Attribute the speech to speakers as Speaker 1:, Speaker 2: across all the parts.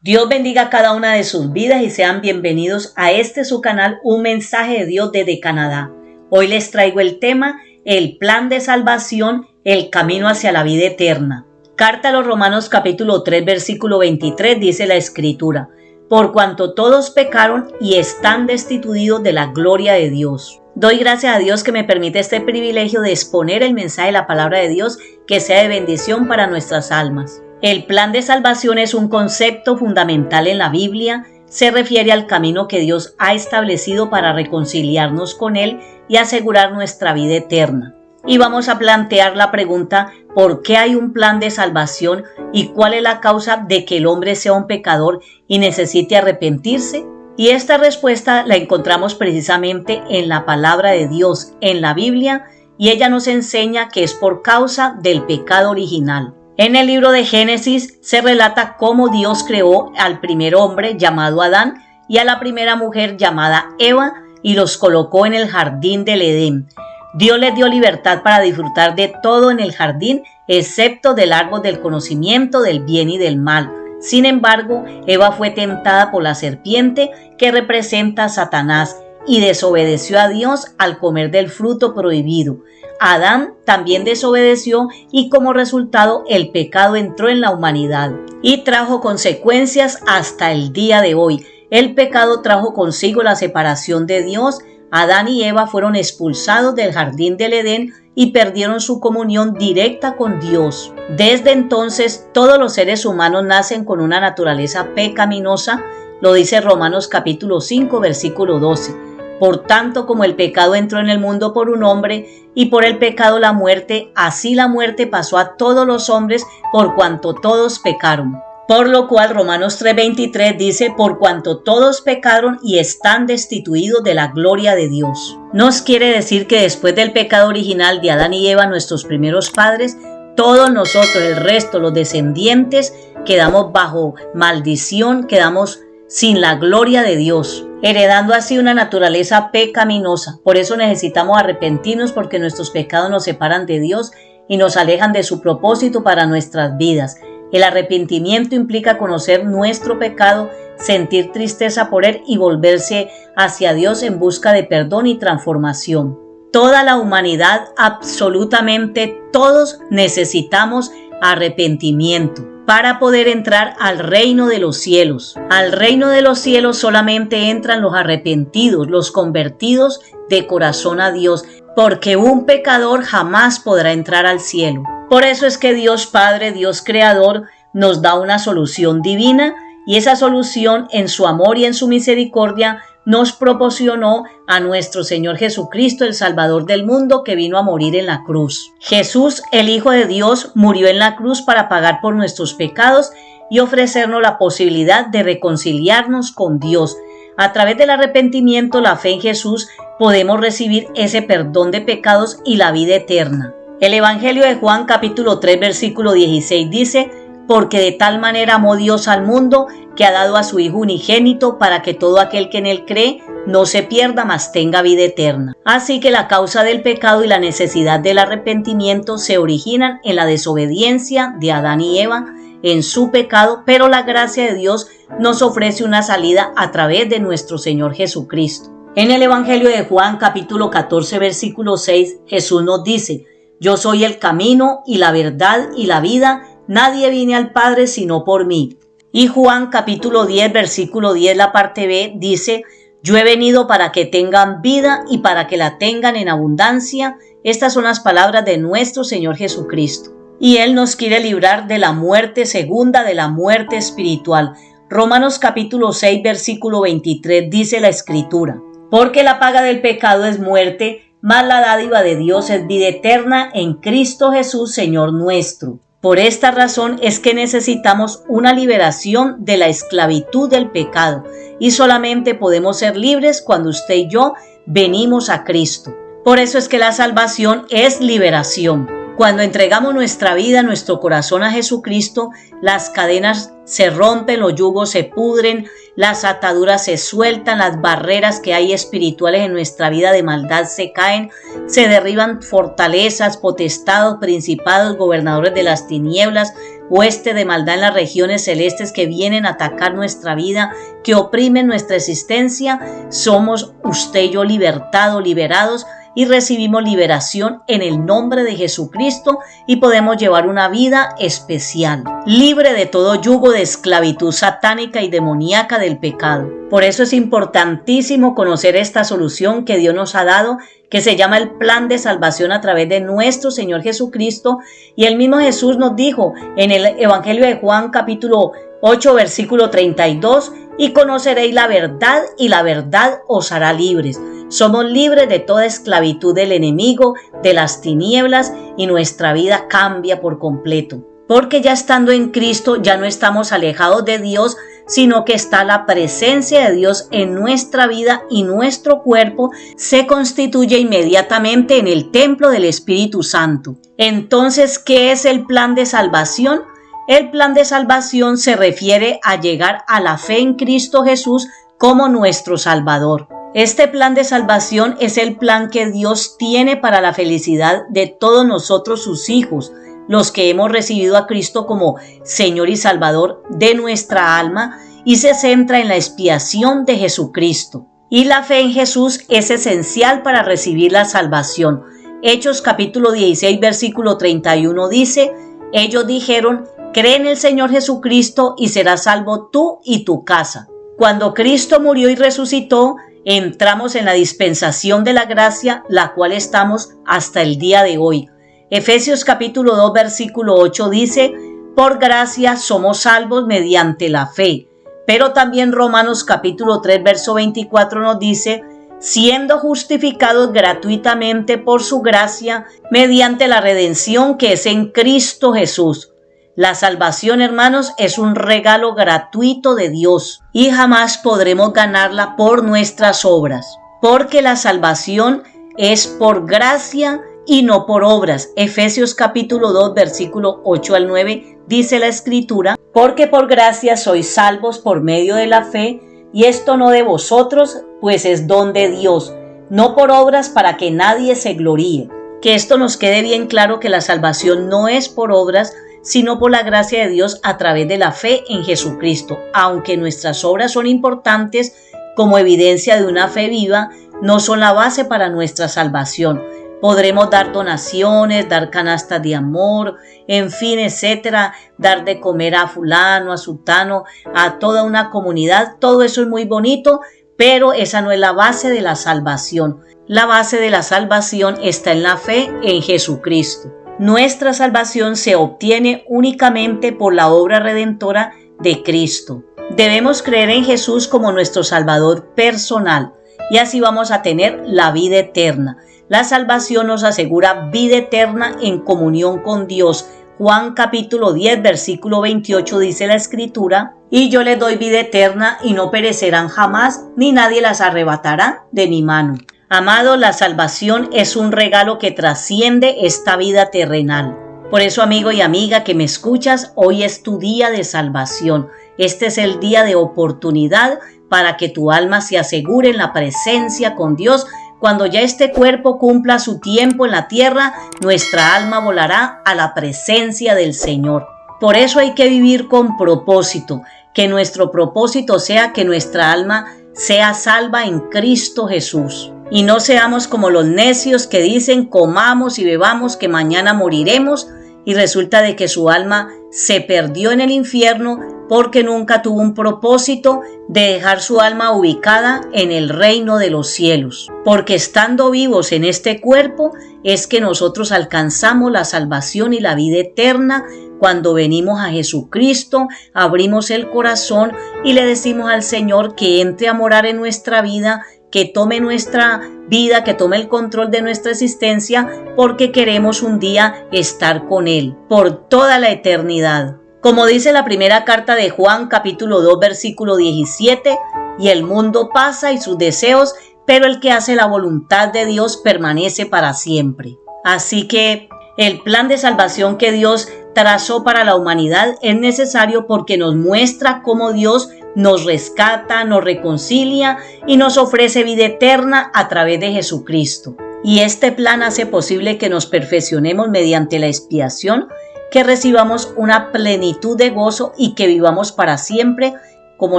Speaker 1: Dios bendiga a cada una de sus vidas y sean bienvenidos a su canal, Un Mensaje de Dios desde Canadá. Hoy les traigo el tema, el plan de salvación, el camino hacia la vida eterna. Carta a los Romanos capítulo 3 versículo 23 dice la Escritura: por cuanto todos pecaron y están destituidos de la gloria de Dios. Doy gracias a Dios que me permite este privilegio de exponer el mensaje de la palabra de Dios que sea de bendición para nuestras almas. El plan de salvación es un concepto fundamental en la Biblia. Se refiere al camino que Dios ha establecido para reconciliarnos con Él y asegurar nuestra vida eterna. Y vamos a plantear la pregunta: ¿por qué hay un plan de salvación y cuál es la causa de que el hombre sea un pecador y necesite arrepentirse? Y esta respuesta la encontramos precisamente en la palabra de Dios, en la Biblia, y ella nos enseña que es por causa del pecado original. En el libro de Génesis se relata cómo Dios creó al primer hombre llamado Adán y a la primera mujer llamada Eva y los colocó en el jardín del Edén. Dios les dio libertad para disfrutar de todo en el jardín, excepto del árbol del conocimiento del bien y del mal. Sin embargo, Eva fue tentada por la serpiente, que representa a Satanás, y desobedeció a Dios al comer del fruto prohibido. Adán también desobedeció y como resultado el pecado entró en la humanidad y trajo consecuencias hasta el día de hoy. El pecado trajo consigo la separación de Dios. Adán y Eva fueron expulsados del jardín del Edén y perdieron su comunión directa con Dios. Desde entonces, todos los seres humanos nacen con una naturaleza pecaminosa, lo dice Romanos capítulo 5, versículo 12. Por tanto, como el pecado entró en el mundo por un hombre, y por el pecado la muerte, así la muerte pasó a todos los hombres por cuanto todos pecaron. Por lo cual Romanos 3:23 dice: por cuanto todos pecaron y están destituidos de la gloria de Dios. Nos quiere decir que después del pecado original de Adán y Eva, nuestros primeros padres, todos nosotros, el resto, los descendientes, quedamos bajo maldición, quedamos sin la gloria de Dios, heredando así una naturaleza pecaminosa. Por eso necesitamos arrepentirnos, porque nuestros pecados nos separan de Dios y nos alejan de su propósito para nuestras vidas. El arrepentimiento implica conocer nuestro pecado, sentir tristeza por él y volverse hacia Dios en busca de perdón y transformación. Toda la humanidad, absolutamente todos, necesitamos arrepentimiento para poder entrar al reino de los cielos. Al reino de los cielos solamente entran los arrepentidos, los convertidos de corazón a Dios, porque un pecador jamás podrá entrar al cielo. Por eso es que Dios Padre, Dios Creador, nos da una solución divina, y esa solución, en su amor y en su misericordia, nos proporcionó a nuestro Señor Jesucristo, el Salvador del mundo, que vino a morir en la cruz. Jesús, el Hijo de Dios, murió en la cruz para pagar por nuestros pecados y ofrecernos la posibilidad de reconciliarnos con Dios. A través del arrepentimiento, la fe en Jesús, podemos recibir ese perdón de pecados y la vida eterna. El Evangelio de Juan capítulo 3 versículo 16 dice: porque de tal manera amó Dios al mundo, que ha dado a su Hijo unigénito, para que todo aquel que en él cree no se pierda, mas tenga vida eterna. Así que la causa del pecado y la necesidad del arrepentimiento se originan en la desobediencia de Adán y Eva, en su pecado, pero la gracia de Dios nos ofrece una salida a través de nuestro Señor Jesucristo. En el Evangelio de Juan capítulo 14 versículo 6, Jesús nos dice: yo soy el camino y la verdad y la vida, nadie viene al Padre sino por mí. Y Juan capítulo 10 versículo 10, la parte B, dice: yo he venido para que tengan vida y para que la tengan en abundancia. Estas son las palabras de nuestro Señor Jesucristo. Y Él nos quiere librar de la muerte segunda, de la muerte espiritual. Romanos capítulo 6 versículo 23 dice la Escritura: porque la paga del pecado es muerte, mas la dádiva de Dios es vida eterna en Cristo Jesús, Señor nuestro. Por esta razón es que necesitamos una liberación de la esclavitud del pecado, y solamente podemos ser libres cuando usted y yo venimos a Cristo. Por eso es que la salvación es liberación. Cuando entregamos nuestra vida, nuestro corazón a Jesucristo, las cadenas se rompen, los yugos se pudren, las ataduras se sueltan, las barreras que hay espirituales en nuestra vida de maldad se caen, se derriban fortalezas, potestados, principados, gobernadores de las tinieblas, hueste de maldad en las regiones celestes que vienen a atacar nuestra vida, que oprimen nuestra existencia, somos usted y yo liberados y recibimos liberación en el nombre de Jesucristo y podemos llevar una vida especial, libre de todo yugo de esclavitud satánica y demoníaca del pecado. Por eso es importantísimo conocer esta solución que Dios nos ha dado, que se llama el plan de salvación a través de nuestro Señor Jesucristo. Y el mismo Jesús nos dijo en el Evangelio de Juan capítulo 8 versículo 32, y conoceréis la verdad y la verdad os hará libres. Somos libres de toda esclavitud del enemigo, de las tinieblas, y nuestra vida cambia por completo. Porque ya estando en Cristo ya no estamos alejados de Dios, sino que está la presencia de Dios en nuestra vida y nuestro cuerpo se constituye inmediatamente en el templo del Espíritu Santo. Entonces, ¿qué es el plan de salvación? El plan de salvación se refiere a llegar a la fe en Cristo Jesús como nuestro Salvador. Este plan de salvación es el plan que Dios tiene para la felicidad de todos nosotros, sus hijos, los que hemos recibido a Cristo como Señor y Salvador de nuestra alma, y se centra en la expiación de Jesucristo. Y la fe en Jesús es esencial para recibir la salvación. Hechos capítulo 16 versículo 31 dice: ellos dijeron: cree en el Señor Jesucristo y serás salvo tú y tu casa. Cuando Cristo murió y resucitó, entramos en la dispensación de la gracia, la cual estamos hasta el día de hoy. Efesios capítulo 2 versículo 8 dice: por gracia somos salvos mediante la fe. Pero también Romanos capítulo 3 verso 24 nos dice: siendo justificados gratuitamente por su gracia mediante la redención que es en Cristo Jesús. La salvación, hermanos, es un regalo gratuito de Dios y jamás podremos ganarla por nuestras obras, porque la salvación es por gracia y no por obras. Efesios capítulo 2 versículo 8 al 9 dice la Escritura: porque por gracia sois salvos por medio de la fe, y esto no de vosotros, pues es don de Dios, no por obras para que nadie se gloríe. Que esto nos quede bien claro, que la salvación no es por obras, sino por la gracia de Dios a través de la fe en Jesucristo. Aunque nuestras obras son importantes como evidencia de una fe viva, no son la base para nuestra salvación. Podremos dar donaciones, dar canastas de amor, en fin, etcétera, dar de comer a fulano, a sutano, a toda una comunidad. Todo eso es muy bonito, pero esa no es la base de la salvación. La base de la salvación está en la fe en Jesucristo. Nuestra salvación se obtiene únicamente por la obra redentora de Cristo. Debemos creer en Jesús como nuestro Salvador personal y así vamos a tener la vida eterna. La salvación nos asegura vida eterna en comunión con Dios. Juan capítulo 10 versículo 28 dice la Escritura: y yo les doy vida eterna y no perecerán jamás, ni nadie las arrebatará de mi mano. Amado, la salvación es un regalo que trasciende esta vida terrenal. Por eso, amigo y amiga que me escuchas, hoy es tu día de salvación. Este es el día de oportunidad para que tu alma se asegure en la presencia con Dios. Cuando ya este cuerpo cumpla su tiempo en la tierra, nuestra alma volará a la presencia del Señor. Por eso hay que vivir con propósito, que nuestro propósito sea que nuestra alma sea salva en Cristo Jesús. Y no seamos como los necios que dicen: comamos y bebamos que mañana moriremos, y resulta de que su alma se perdió en el infierno porque nunca tuvo un propósito de dejar su alma ubicada en el reino de los cielos. Porque estando vivos en este cuerpo es que nosotros alcanzamos la salvación y la vida eterna. Cuando venimos a Jesucristo, abrimos el corazón y le decimos al Señor que entre a morar en nuestra vida, que tome nuestra vida, que tome el control de nuestra existencia, porque queremos un día estar con Él por toda la eternidad. Como dice la primera carta de Juan, capítulo 2, versículo 17, y el mundo pasa y sus deseos, pero el que hace la voluntad de Dios permanece para siempre. Así que el plan de salvación que Dios trazó para la humanidad es necesario porque nos muestra cómo Dios nos rescata, nos reconcilia y nos ofrece vida eterna a través de Jesucristo. Y este plan hace posible que nos perfeccionemos mediante la expiación que recibamos una plenitud de gozo y que vivamos para siempre, como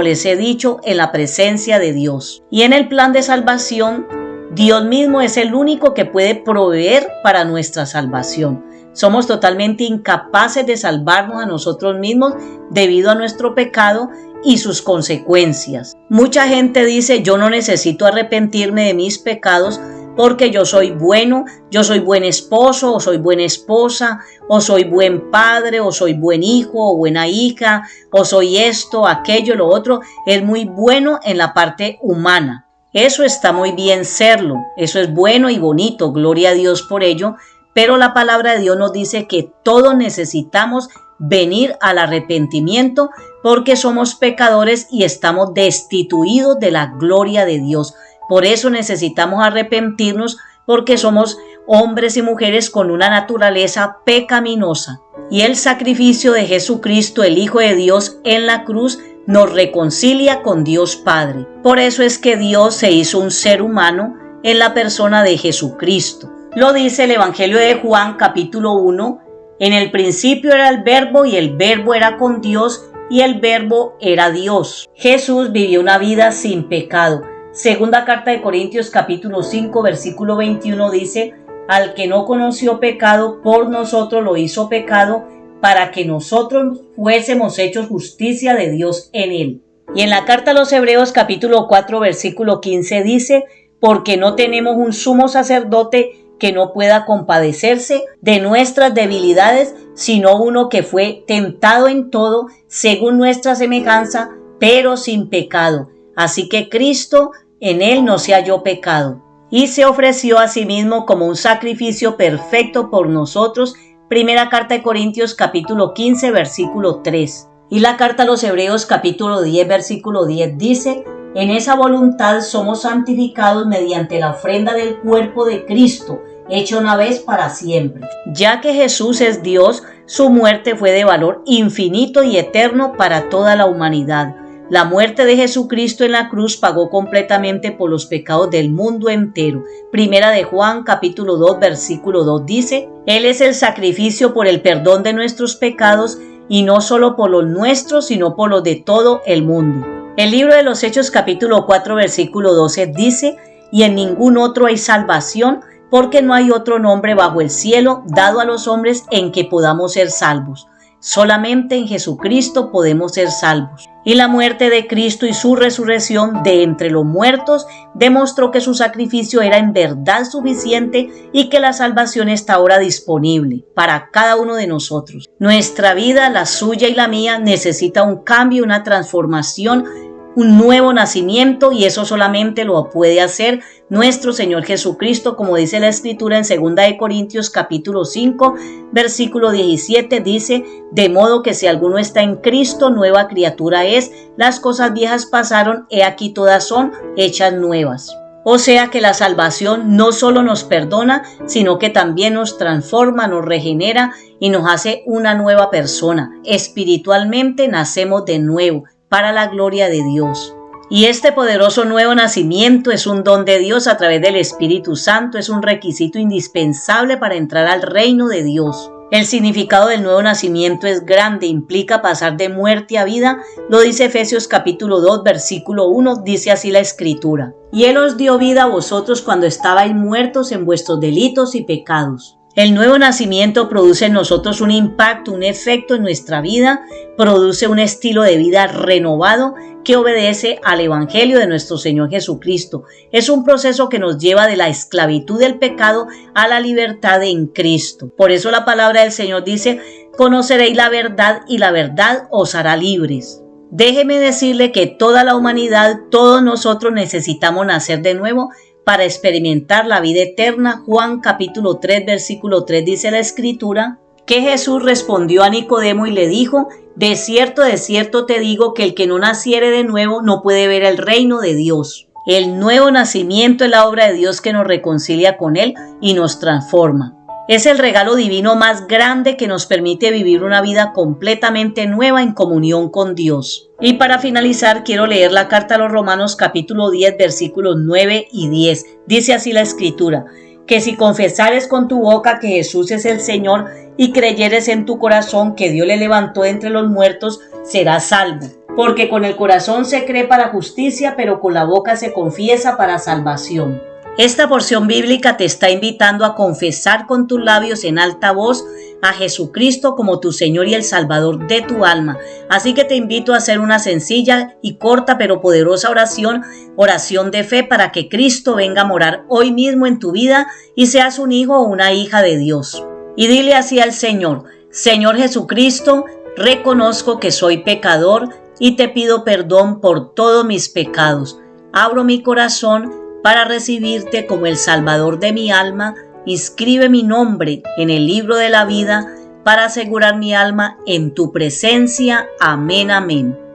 Speaker 1: les he dicho, en la presencia de Dios. Y en el plan de salvación, Dios mismo es el único que puede proveer para nuestra salvación. Somos totalmente incapaces de salvarnos a nosotros mismos debido a nuestro pecado y sus consecuencias. Mucha gente dice: yo no necesito arrepentirme de mis pecados porque yo soy bueno, yo soy buen esposo o soy buena esposa, o soy buen padre o soy buen hijo o buena hija, o soy esto, aquello, lo otro. Es muy bueno en la parte humana. Eso está muy bien serlo, eso es bueno y bonito, gloria a Dios por ello, pero la palabra de Dios nos dice que todos necesitamos venir al arrepentimiento porque somos pecadores y estamos destituidos de la gloria de Dios. Por eso necesitamos arrepentirnos, porque somos hombres y mujeres con una naturaleza pecaminosa. Y el sacrificio de Jesucristo, el Hijo de Dios, en la cruz nos reconcilia con Dios Padre. Por eso es que Dios se hizo un ser humano en la persona de Jesucristo. Lo dice el Evangelio de Juan, capítulo 1. En el principio era el Verbo, y el Verbo era con Dios, y el Verbo era Dios. Jesús vivió una vida sin pecado. Segunda carta de Corintios, capítulo 5, versículo 21 dice: al que no conoció pecado, por nosotros lo hizo pecado, para que nosotros fuésemos hechos justicia de Dios en él. Y en la carta a los Hebreos, capítulo 4, versículo 15 dice: porque no tenemos un sumo sacerdote que no pueda compadecerse de nuestras debilidades, sino uno que fue tentado en todo, según nuestra semejanza, pero sin pecado. Así que Cristo, en él no se halló pecado, y se ofreció a sí mismo como un sacrificio perfecto por nosotros. Primera carta de Corintios, capítulo 15, versículo 3. Y la carta a los Hebreos, capítulo 10, versículo 10 dice: en esa voluntad somos santificados mediante la ofrenda del cuerpo de Cristo, hecha una vez para siempre. Ya que Jesús es Dios, su muerte fue de valor infinito y eterno para toda la humanidad. La muerte de Jesucristo en la cruz pagó completamente por los pecados del mundo entero. Primera de Juan, capítulo 2, versículo 2 dice: Él es el sacrificio por el perdón de nuestros pecados, y no solo por los nuestros, sino por los de todo el mundo. El libro de los Hechos, capítulo 4, versículo 12 dice: y en ningún otro hay salvación, porque no hay otro nombre bajo el cielo dado a los hombres en que podamos ser salvos. Solamente en Jesucristo podemos ser salvos. Y la muerte de Cristo y su resurrección de entre los muertos demostró que su sacrificio era en verdad suficiente y que la salvación está ahora disponible para cada uno de nosotros. Nuestra vida, la suya y la mía, necesita un cambio, una transformación, un nuevo nacimiento, y eso solamente lo puede hacer nuestro Señor Jesucristo, como dice la Escritura en 2 de Corintios capítulo 5, versículo 17, dice: de modo que si alguno está en Cristo, nueva criatura es, las cosas viejas pasaron, he aquí todas son hechas nuevas. O sea que la salvación no solo nos perdona, sino que también nos transforma, nos regenera y nos hace una nueva persona. Espiritualmente nacemos de nuevo, para la gloria de Dios. Y este poderoso nuevo nacimiento es un don de Dios a través del Espíritu Santo, es un requisito indispensable para entrar al reino de Dios. El significado del nuevo nacimiento es grande, implica pasar de muerte a vida, lo dice Efesios capítulo 2, versículo 1, dice así la Escritura: y Él os dio vida a vosotros cuando estabais muertos en vuestros delitos y pecados. El nuevo nacimiento produce en nosotros un impacto, un efecto en nuestra vida, produce un estilo de vida renovado que obedece al Evangelio de nuestro Señor Jesucristo. Es un proceso que nos lleva de la esclavitud del pecado a la libertad en Cristo. Por eso la palabra del Señor dice: conoceréis la verdad y la verdad os hará libres. Déjeme decirle que toda la humanidad, todos nosotros necesitamos nacer de nuevo para experimentar la vida eterna. Juan capítulo 3, versículo 3 dice la Escritura que Jesús respondió a Nicodemo y le dijo: de cierto te digo que el que no naciere de nuevo no puede ver el reino de Dios. El nuevo nacimiento es la obra de Dios que nos reconcilia con Él y nos transforma. Es el regalo divino más grande que nos permite vivir una vida completamente nueva en comunión con Dios. Y para finalizar, quiero leer la carta a los Romanos capítulo 10, versículos 9 y 10. Dice así la Escritura: que si confesares con tu boca que Jesús es el Señor y creyeres en tu corazón que Dios le levantó entre los muertos, serás salvo. Porque con el corazón se cree para justicia, pero con la boca se confiesa para salvación. Esta porción bíblica te está invitando a confesar con tus labios en alta voz a Jesucristo como tu Señor y el Salvador de tu alma. Así que te invito a hacer una sencilla y corta pero poderosa oración de fe para que Cristo venga a morar hoy mismo en tu vida y seas un hijo o una hija de Dios. Y dile así al Señor: Señor Jesucristo, reconozco que soy pecador y te pido perdón por todos mis pecados. Abro mi corazón para recibirte como el Salvador de mi alma. Inscribe mi nombre en el libro de la vida para asegurar mi alma en tu presencia. Amén, amén.